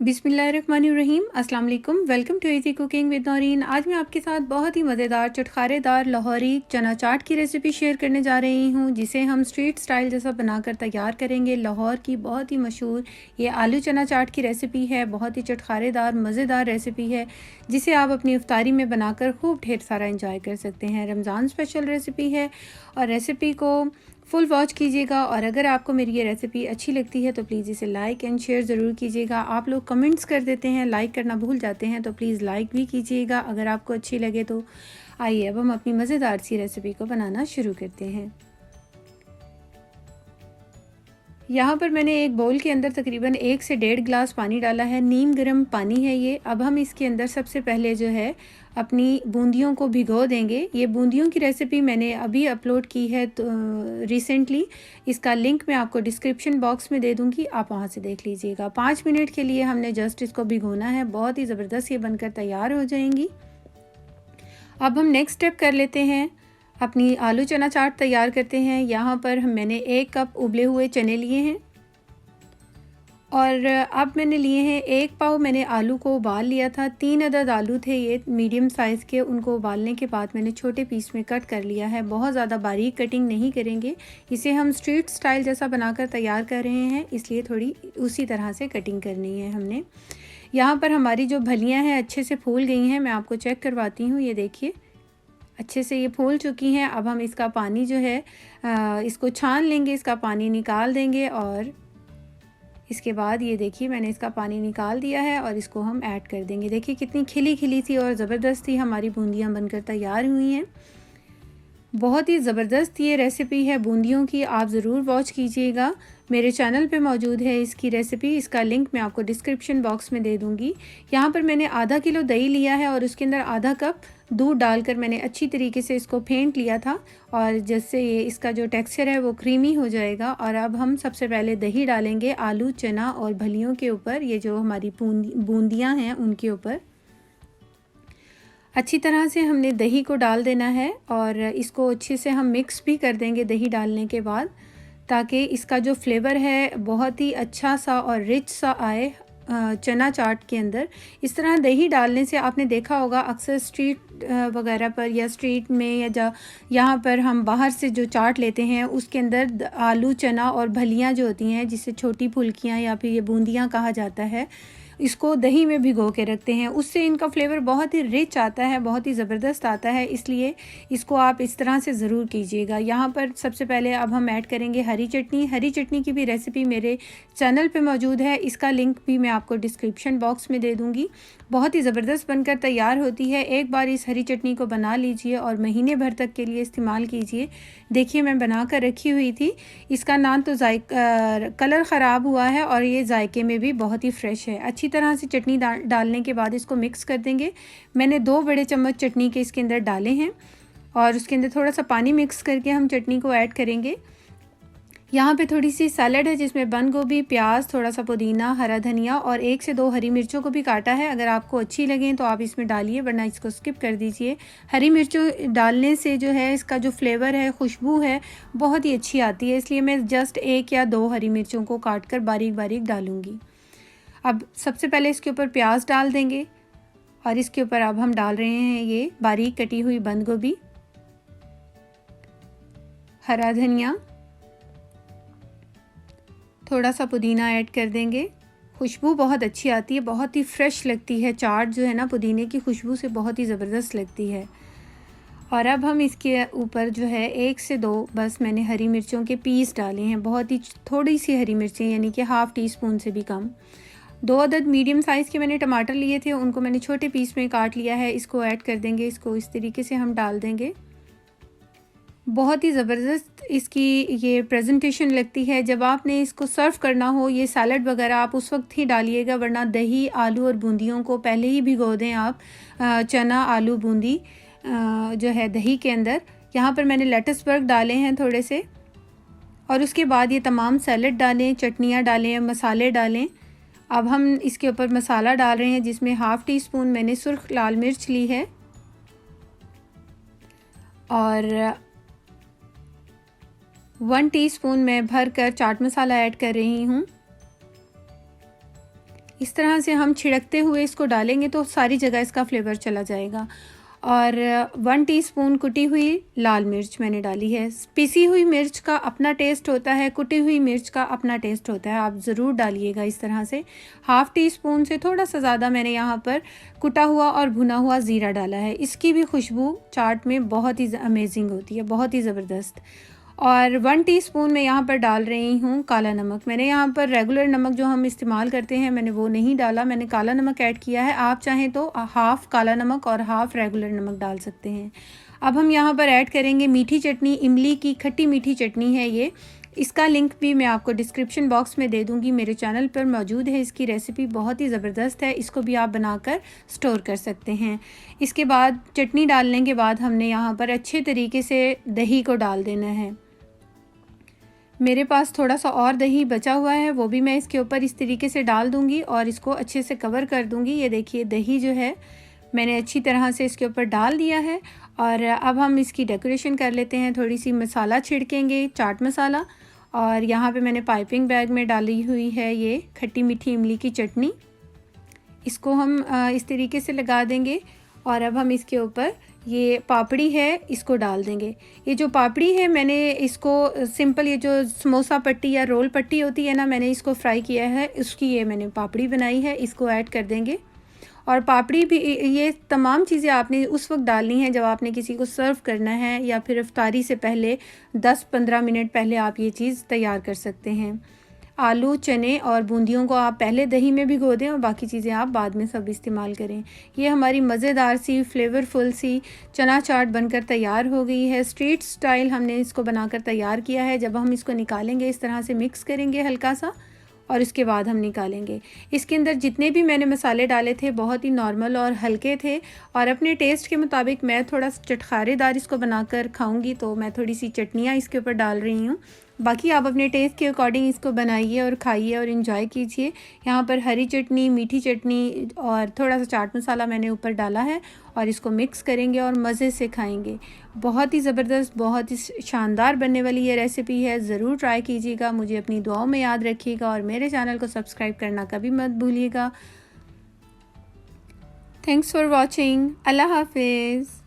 बिस्मिल्लाहिर्रहमानिर्रहीम। अस्सलाम वालेकुम। Welcome to easy cooking with Naureen. आज मैं आपके साथ बहुत ही मज़ेदार चटखारेदार लाहौरी चना चाट की रेसिपी शेयर करने जा रही हूँ, जिसे हम स्ट्रीट स्टाइल जैसा बनाकर तैयार करेंगे। लाहौर की बहुत ही मशहूर ये आलू चना चाट की रेसिपी है। बहुत ही चटखारेदार मज़ेदार रेसिपी है, जिसे आप अपनी इफ्तारी में बनाकर खूब ढेर सारा इंजॉय कर सकते हैं। रमज़ान स्पेशल रेसिपी है और रेसिपी को फुल वॉच कीजिएगा। और अगर आपको मेरी ये रेसिपी अच्छी लगती है तो प्लीज़ इसे लाइक एंड शेयर ज़रूर कीजिएगा। आप लोग कमेंट्स कर देते हैं, लाइक करना भूल जाते हैं, तो प्लीज़ लाइक भी कीजिएगा अगर आपको अच्छी लगे तो। आइए अब हम अपनी मज़ेदार सी रेसिपी को बनाना शुरू करते हैं। यहाँ पर मैंने एक बाउल के अंदर तकरीबन 1 से 1.5 गिलास पानी डाला है। नीम गर्म पानी है ये। अब हम इसके अंदर सबसे पहले जो है अपनी बूंदियों को भिगो देंगे। ये बूंदियों की रेसिपी मैंने अभी अपलोड की है तो रिसेंटली, इसका लिंक मैं आपको डिस्क्रिप्शन बॉक्स में दे दूँगी, आप वहाँ से देख लीजिएगा। 5 मिनट के लिए हमने जस्ट इसको भिगोना है। बहुत ही ज़बरदस्त ये बनकर तैयार हो जाएंगी। अब हम नेक्स्ट स्टेप कर लेते हैं, अपनी आलू चना चाट तैयार करते हैं। यहाँ पर मैंने 1 कप उबले हुए चने लिए हैं और अब मैंने लिए हैं 1 पाव। मैंने आलू को उबाल लिया था। 3 अदद आलू थे ये मीडियम साइज़ के। उनको उबालने के बाद मैंने छोटे पीस में कट कर लिया है। बहुत ज़्यादा बारीक कटिंग नहीं करेंगे, इसे हम स्ट्रीट स्टाइल जैसा बनाकर तैयार कर रहे हैं, इसलिए थोड़ी उसी तरह से कटिंग करनी है हमने। यहाँ पर हमारी जो भलियाँ हैं अच्छे से फूल गई हैं। मैं आपको चेक करवाती हूँ, ये देखिए अच्छे से ये फूल चुकी हैं। अब हम इसका पानी जो है इसको छान लेंगे, इसका पानी निकाल देंगे। और इसके बाद ये देखिए मैंने इसका पानी निकाल दिया है और इसको हम ऐड कर देंगे। देखिए कितनी खिली खिली सी और ज़बरदस्त ही हमारी बूंदियाँ बनकर तैयार हुई हैं। बहुत ही ज़बरदस्त ये रेसिपी है बूंदियों की, आप ज़रूर वॉच कीजिएगा। मेरे चैनल पे मौजूद है इसकी रेसिपी, इसका लिंक मैं आपको डिस्क्रिप्शन बॉक्स में दे दूँगी। यहाँ पर मैंने आधा किलो दही लिया है और उसके अंदर आधा कप दूध डालकर मैंने अच्छी तरीके से इसको फेंट लिया था, और जिससे ये इसका जो टेक्सचर है वो क्रीमी हो जाएगा। और अब हम सबसे पहले दही डालेंगे आलू चना और भलियों के ऊपर, ये जो हमारी बूंदियाँ हैं उनके ऊपर। अच्छी तरह से हमने दही को डाल देना है और इसको अच्छे से हम मिक्स भी कर देंगे दही डालने के बाद, ताकि इसका जो फ्लेवर है बहुत ही अच्छा सा और रिच सा आए चना चाट के अंदर। इस तरह दही डालने से आपने देखा होगा अक्सर स्ट्रीट वगैरह पर या स्ट्रीट में या यहाँ पर हम बाहर से जो चाट लेते हैं उसके अंदर आलू चना और भलियाँ जो होती हैं, जिसे छोटी फुल्कियाँ या फिर ये बूंदियाँ कहा जाता है, इसको दही में भिगो के रखते हैं। उससे इनका फ्लेवर बहुत ही रिच आता है, बहुत ही ज़बरदस्त आता है, इसलिए इसको आप इस तरह से ज़रूर कीजिएगा। यहाँ पर सबसे पहले अब हम ऐड करेंगे हरी चटनी। हरी चटनी की भी रेसिपी मेरे चैनल पे मौजूद है, इसका लिंक भी मैं आपको डिस्क्रिप्शन बॉक्स में दे दूँगी। बहुत ही ज़बरदस्त बनकर तैयार होती है। एक बार इस हरी चटनी को बना लीजिए और महीने भर तक के लिए इस्तेमाल कीजिए। देखिए मैं बना कर रखी हुई थी, इसका ना तो कलर ख़राब हुआ है और ये जायके में भी बहुत ही फ्रेश है। अच्छी तरह से चटनी डालने के बाद इसको मिक्स कर देंगे। मैंने 2 बड़े चम्मच चटनी के इसके अंदर डाले हैं और उसके अंदर थोड़ा सा पानी मिक्स करके हम चटनी को ऐड करेंगे। यहाँ पे थोड़ी सी सैलड है जिसमें बंद गोभी, प्याज, थोड़ा सा पुदीना, हरा धनिया और 1 से 2 हरी मिर्चों को भी काटा है। अगर आपको अच्छी लगें तो आप इसमें डालिए, वरना इसको स्किप कर दीजिए। हरी मिर्चों डालने से जो है इसका जो फ्लेवर है, खुशबू है, बहुत ही अच्छी आती है, इसलिए मैं जस्ट 1 या 2 हरी मिर्चों को काट कर बारीक बारीक डालूँगी। अब सबसे पहले इसके ऊपर प्याज डाल देंगे और इसके ऊपर अब हम डाल रहे हैं ये बारीक कटी हुई बंद गोभी, हरा धनिया, थोड़ा सा पुदीना ऐड कर देंगे। खुशबू बहुत अच्छी आती है, बहुत ही फ्रेश लगती है चाट जो है ना, पुदीने की खुशबू से बहुत ही ज़बरदस्त लगती है। और अब हम इसके ऊपर जो है 1 से 2 बस मैंने हरी मिर्चों के पीस डाले हैं, बहुत ही थोड़ी सी हरी मिर्चें, यानी कि ½ टीस्पून से भी कम। 2 अदद मीडियम साइज़ के मैंने टमाटर लिए थे, उनको मैंने छोटे पीस में काट लिया है। इसको ऐड कर देंगे, इसको इस तरीके से हम डाल देंगे। बहुत ही ज़बरदस्त इसकी ये प्रेजेंटेशन लगती है। जब आपने इसको सर्व करना हो, ये सैलड वगैरह आप उस वक्त ही डालिएगा, वरना दही, आलू और बूंदियों को पहले ही भिगो दें आप। चना, आलू, बूंदी जो है दही के अंदर। यहाँ पर मैंने लेटस वर्क डाले हैं थोड़े से, और उसके बाद ये तमाम सैलड डालें, चटनियाँ डालें, मसाले डालें। अब हम इसके ऊपर मसाला डाल रहे हैं, जिसमें ½ टीस्पून मैंने सुर्ख लाल मिर्च ली है और 1 टीस्पून मैं भर कर चाट मसाला ऐड कर रही हूँ। इस तरह से हम छिड़कते हुए इसको डालेंगे तो सारी जगह इसका फ्लेवर चला जाएगा। और 1 टीस्पून कुटी हुई लाल मिर्च मैंने डाली है। पिसी हुई मिर्च का अपना टेस्ट होता है, कुटी हुई मिर्च का अपना टेस्ट होता है, आप ज़रूर डालिएगा इस तरह से। 1/2 टीस्पून से थोड़ा सा ज़्यादा मैंने यहाँ पर कुटा हुआ और भुना हुआ ज़ीरा डाला है। इसकी भी खुशबू चाट में बहुत ही अमेजिंग होती है, बहुत ही ज़बरदस्त। और 1 टीस्पून मैं यहाँ पर डाल रही हूँ काला नमक। मैंने यहाँ पर रेगुलर नमक जो हम इस्तेमाल करते हैं मैंने वो नहीं डाला, मैंने काला नमक ऐड किया है। आप चाहें तो हाफ़ काला नमक और हाफ़ रेगुलर नमक डाल सकते हैं। अब हम यहाँ पर ऐड करेंगे मीठी चटनी, इमली की खट्टी मीठी चटनी है ये। इसका लिंक भी मैं आपको डिस्क्रिप्शन बॉक्स में दे दूँगी, मेरे चैनल पर मौजूद है। इसकी रेसिपी बहुत ही ज़बरदस्त है, इसको भी आप बनाकर स्टोर कर सकते हैं। इसके बाद चटनी डालने के बाद हमने यहाँ पर अच्छे तरीके से दही को डाल देना है। मेरे पास थोड़ा सा और दही बचा हुआ है, वो भी मैं इसके ऊपर इस तरीके से डाल दूंगी और इसको अच्छे से कवर कर दूंगी। ये देखिए दही जो है मैंने अच्छी तरह से इसके ऊपर डाल दिया है। और अब हम इसकी डेकोरेशन कर लेते हैं। थोड़ी सी मसाला छिड़केंगे, चाट मसाला। और यहाँ पे मैंने पाइपिंग बैग में डाली हुई है ये खट्टी मीठी इमली की चटनी, इसको हम इस तरीके से लगा देंगे। और अब हम इसके ऊपर ये पापड़ी है इसको डाल देंगे। ये जो पापड़ी है मैंने इसको सिंपल, ये जो समोसा पट्टी या रोल पट्टी होती है ना, मैंने इसको फ्राई किया है, उसकी ये मैंने पापड़ी बनाई है, इसको ऐड कर देंगे। और पापड़ी भी, ये तमाम चीज़ें आपने उस वक्त डालनी है जब आपने किसी को सर्व करना है, या फिर इफ्तारी से पहले 10-15 मिनट पहले आप ये चीज़ तैयार कर सकते हैं। आलू, चने और बूंदियों को आप पहले दही में भिगो दें और बाकी चीज़ें आप बाद में सब इस्तेमाल करें। ये हमारी मज़ेदार सी फ्लेवरफुल सी चना चाट बनकर तैयार हो गई है। स्ट्रीट स्टाइल हमने इसको बनाकर तैयार किया है। जब हम इसको निकालेंगे इस तरह से मिक्स करेंगे हल्का सा, और इसके बाद हम निकालेंगे। इसके अंदर जितने भी मैंने मसाले डाले थे बहुत ही नॉर्मल और हल्के थे, और अपने टेस्ट के मुताबिक मैं थोड़ा चटखारेदार इसको बनाकर खाऊंगी तो मैं थोड़ी सी चटनियाँ इसके ऊपर डाल रही हूँ। बाकी आप अपने टेस्ट के अकॉर्डिंग इसको बनाइए और खाइए और इन्जॉय कीजिए। यहाँ पर हरी चटनी, मीठी चटनी और थोड़ा सा चाट मसाला मैंने ऊपर डाला है, और इसको मिक्स करेंगे और मज़े से खाएंगे। बहुत ही ज़बरदस्त, बहुत ही शानदार बनने वाली ये रेसिपी है, ज़रूर ट्राई कीजिएगा। मुझे अपनी दुआओं में याद रखिएगा और मेरे चैनल को सब्सक्राइब करना कभी मत भूलिएगा। Thanks for watching. अल्लाह हाफिज़।